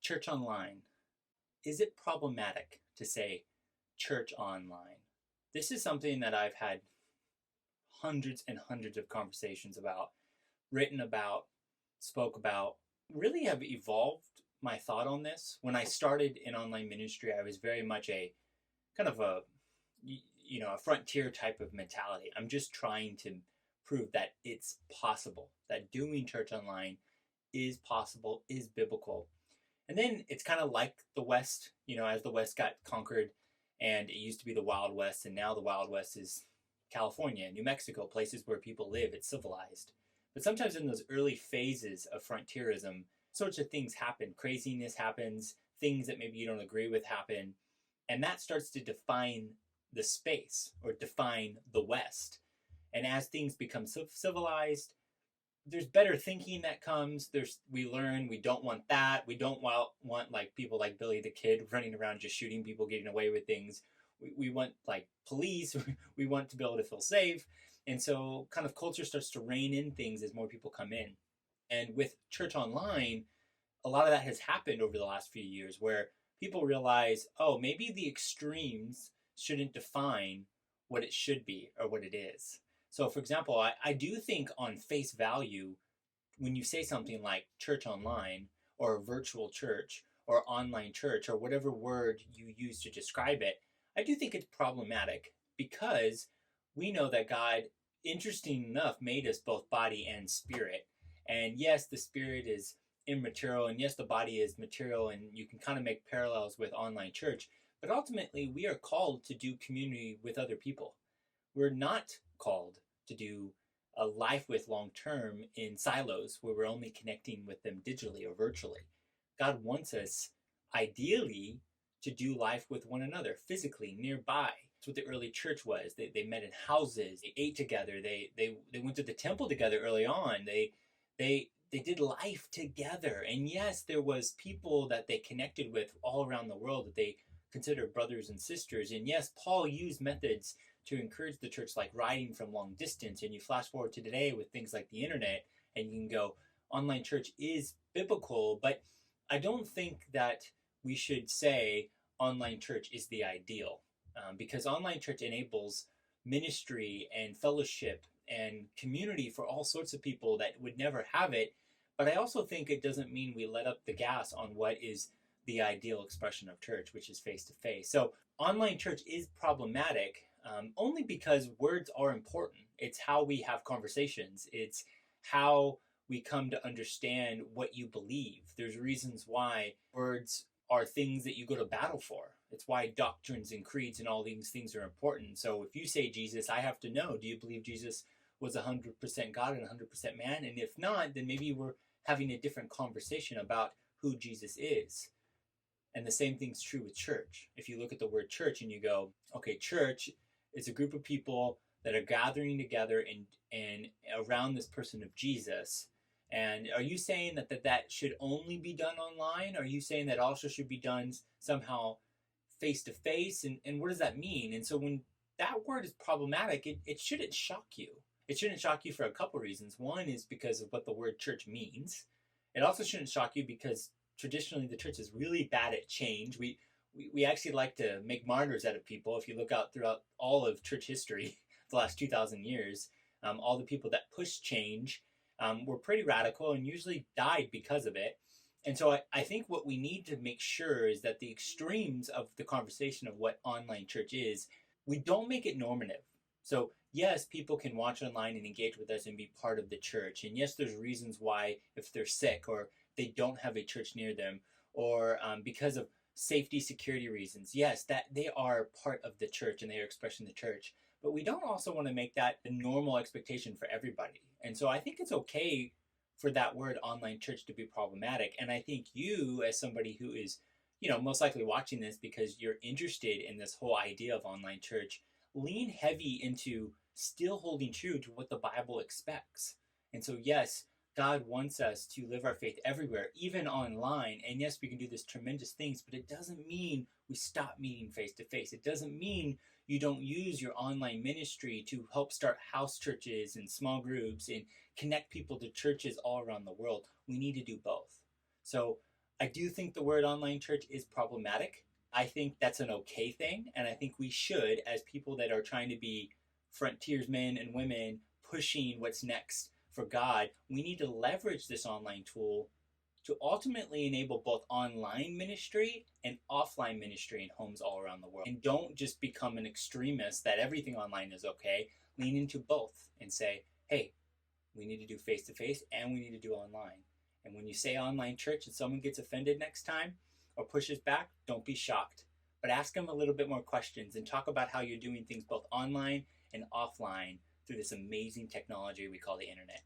Church online. Is it problematic to say church online? This is something that I've had hundreds and hundreds of conversations about, written about, spoke about, really have evolved my thought on this. When I started in online ministry, I was very much a kind of a frontier type of mentality. I'm just trying to prove that it's possible, that doing church online is possible, is biblical. And then it's kind of like the West, as the West got conquered and it used to be the Wild West, and now the Wild West is California, New Mexico, places where people live. It's civilized. But sometimes in those early phases of frontierism, sorts of things happen. Craziness happens, things that maybe you don't agree with happen. And that starts to define the space or define the West. And as things become civilized, there's better thinking that comes. We learn we don't want that. We don't want like people like Billy the Kid running around just shooting people, getting away with things. We want like police. We want to be able to feel safe. And so kind of culture starts to rein in things as more people come in. And with church online, a lot of that has happened over the last few years where people realize, oh, maybe the extremes shouldn't define what it should be or what it is. So, for example, I do think on face value, when you say something like church online or virtual church or online church or whatever word you use to describe it, I do think it's problematic because we know that God, interesting enough, made us both body and spirit. And yes, the spirit is immaterial, and yes, the body is material, and you can kind of make parallels with online church. But ultimately, we are called to do community with other people. We're not called to do a life with long term in silos where we're only connecting with them digitally or virtually. God wants us ideally to do life with one another physically nearby. That's what the early church was. They met in houses, they ate together, they went to the temple together early on. They did life together. And yes, there was people that they connected with all around the world that they considered brothers and sisters. And yes, Paul used methods to encourage the church, like writing from long distance. And you flash forward to today with things like the internet, and you can go, online church is biblical, but I don't think that we should say online church is the ideal, because online church enables ministry and fellowship and community for all sorts of people that would never have it. But I also think it doesn't mean we let up the gas on what is the ideal expression of church, which is face to face. So online church is problematic, only because words are important. It's how we have conversations. It's how we come to understand what you believe. There's reasons why words are things that you go to battle for. It's why doctrines and creeds and all these things are important. So if you say Jesus, I have to know, do you believe Jesus was 100% God and 100% man? And if not, then maybe we're having a different conversation about who Jesus is. And the same thing's true with church. If you look at the word church and you go, okay, church is a group of people that are gathering together and around this person of Jesus. And are you saying that should only be done online? Are you saying that also should be done somehow face to face? And what does that mean? And so when that word is problematic, it shouldn't shock you. It shouldn't shock you for a couple reasons. One is because of what the word church means. It also shouldn't shock you because traditionally the church is really bad at change. We actually like to make martyrs out of people. If you look out throughout all of church history, the last 2,000 years, all the people that pushed change were pretty radical and usually died because of it. And so I think what we need to make sure is that the extremes of the conversation of what online church is, we don't make it normative. So yes, people can watch online and engage with us and be part of the church. And yes, there's reasons why, if they're sick or they don't have a church near them, or because of safety, security reasons, yes, that they are part of the church and they are expressing the church. But we don't also want to make that the normal expectation for everybody. And so I think it's okay for that word online church to be problematic. And I think you, as somebody who is, most likely watching this because you're interested in this whole idea of online church, lean heavy into still holding true to what the Bible expects. And so, yes, God wants us to live our faith everywhere, even online. And yes, we can do these tremendous things, but it doesn't mean we stop meeting face to face. It doesn't mean you don't use your online ministry to help start house churches and small groups and connect people to churches all around the world. We need to do both. So I do think the word online church is problematic. I think that's an okay thing, and I think we should, as people that are trying to be frontiersmen and women pushing what's next for God, we need to leverage this online tool to ultimately enable both online ministry and offline ministry in homes all around the world. And don't just become an extremist that everything online is okay. Lean into both and say, hey, we need to do face to face and we need to do online. And when you say online church and someone gets offended next time or pushes back, don't be shocked. But ask them a little bit more questions and talk about how you're doing things both online and offline through this amazing technology we call the internet.